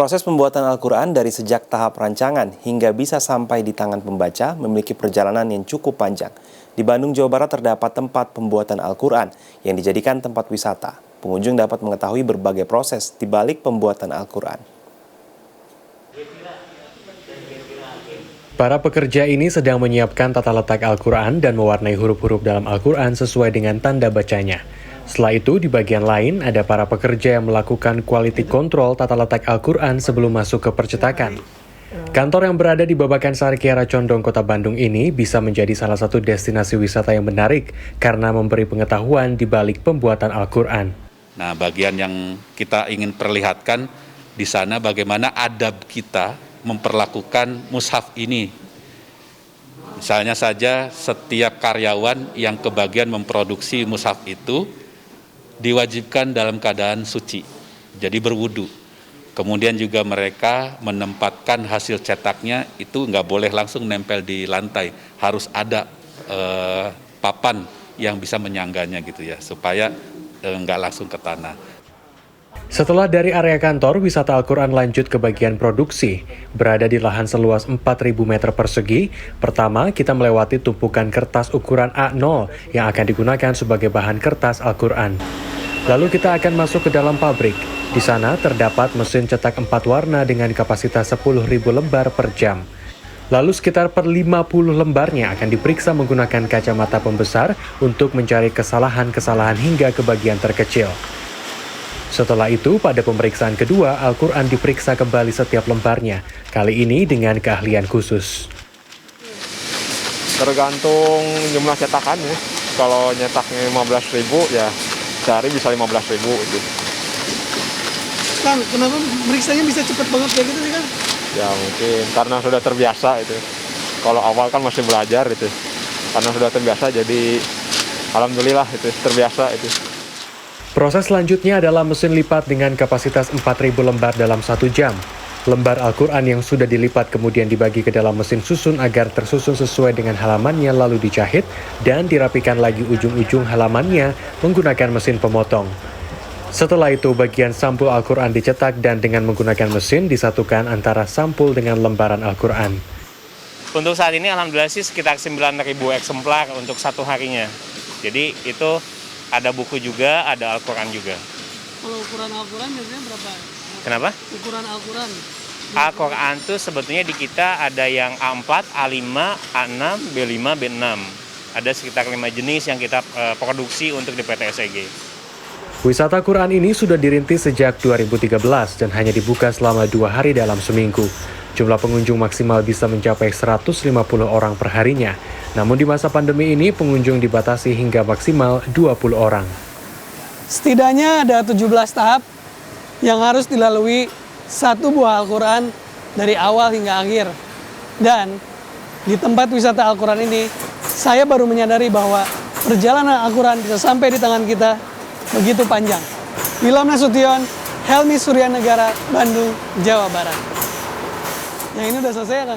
Proses pembuatan Al-Quran dari sejak tahap rancangan hingga bisa sampai di tangan pembaca memiliki perjalanan yang cukup panjang. Di Bandung, Jawa Barat terdapat tempat pembuatan Al-Quran yang dijadikan tempat wisata. Pengunjung dapat mengetahui berbagai proses di balik pembuatan Al-Quran. Para pekerja ini sedang menyiapkan tata letak Al-Quran dan mewarnai huruf-huruf dalam Al-Quran sesuai dengan tanda bacanya. Setelah itu, di bagian lain ada para pekerja yang melakukan quality control tata letak Al-Quran sebelum masuk ke percetakan. Kantor yang berada di Babakan Sari Kiara Condong, Kota Bandung ini bisa menjadi salah satu destinasi wisata yang menarik karena memberi pengetahuan di balik pembuatan Al-Quran. Nah, bagian yang kita ingin perlihatkan di sana bagaimana adab kita memperlakukan mushaf ini. Misalnya saja setiap karyawan yang kebagian memproduksi mushaf itu diwajibkan dalam keadaan suci, jadi berwudu. Kemudian juga mereka menempatkan hasil cetaknya itu nggak boleh langsung nempel di lantai, harus ada papan yang bisa menyangganya gitu ya, supaya nggak langsung ke tanah. Setelah dari area kantor, wisata Al-Quran lanjut ke bagian produksi. Berada di lahan seluas 4.000 meter persegi, pertama kita melewati tumpukan kertas ukuran A0 yang akan digunakan sebagai bahan kertas Al-Quran. Lalu kita akan masuk ke dalam pabrik. Di sana terdapat mesin cetak 4 warna dengan kapasitas 10.000 lembar per jam. Lalu sekitar per 50 lembarnya akan diperiksa menggunakan kacamata pembesar untuk mencari kesalahan-kesalahan hingga ke bagian terkecil. Setelah itu, pada pemeriksaan kedua, Al-Quran diperiksa kembali setiap lembarnya, kali ini dengan keahlian khusus. Tergantung jumlah cetakannya. Kalau nyetaknya 15.000 ya sehari bisa 15.000 gitu. Kang, kenapa meriksanya bisa cepet banget kayak gitu sih, Kang? Ya mungkin karena sudah terbiasa itu. Kalau awal kan masih belajar itu. Karena sudah terbiasa jadi alhamdulillah itu terbiasa itu. Proses selanjutnya adalah mesin lipat dengan kapasitas 4.000 lembar dalam 1 jam. Lembar Al-Quran yang sudah dilipat kemudian dibagi ke dalam mesin susun agar tersusun sesuai dengan halamannya lalu dijahit dan dirapikan lagi ujung-ujung halamannya menggunakan mesin pemotong. Setelah itu bagian sampul Al-Quran dicetak dan dengan menggunakan mesin disatukan antara sampul dengan lembaran Al-Quran. Untuk saat ini alhamdulillah sih sekitar 9.000 eksemplar untuk satu harinya. Jadi itu ada buku juga, ada Al-Quran juga. Kalau ukuran Al-Quran biasanya berapa? Kenapa? Ukuran Al-Quran. Al-Quran tuh sebetulnya di kita ada yang A4, A5, A6, B5, B6. Ada sekitar 5 jenis yang kita produksi untuk di PT SEG. Wisata Quran ini sudah dirintis sejak 2013 dan hanya dibuka selama 2 hari dalam seminggu. Jumlah pengunjung maksimal bisa mencapai 150 orang per harinya. Namun di masa pandemi ini pengunjung dibatasi hingga maksimal 20 orang. Setidaknya ada 17 tahap yang harus dilalui satu buah Al-Quran dari awal hingga akhir. Dan di tempat wisata Al-Quran ini, saya baru menyadari bahwa perjalanan Al-Quran bisa sampai di tangan kita begitu panjang. Wilham Nasution, Helmi Suryanegara, Bandung, Jawa Barat. Yang ini udah selesai ya, Kang?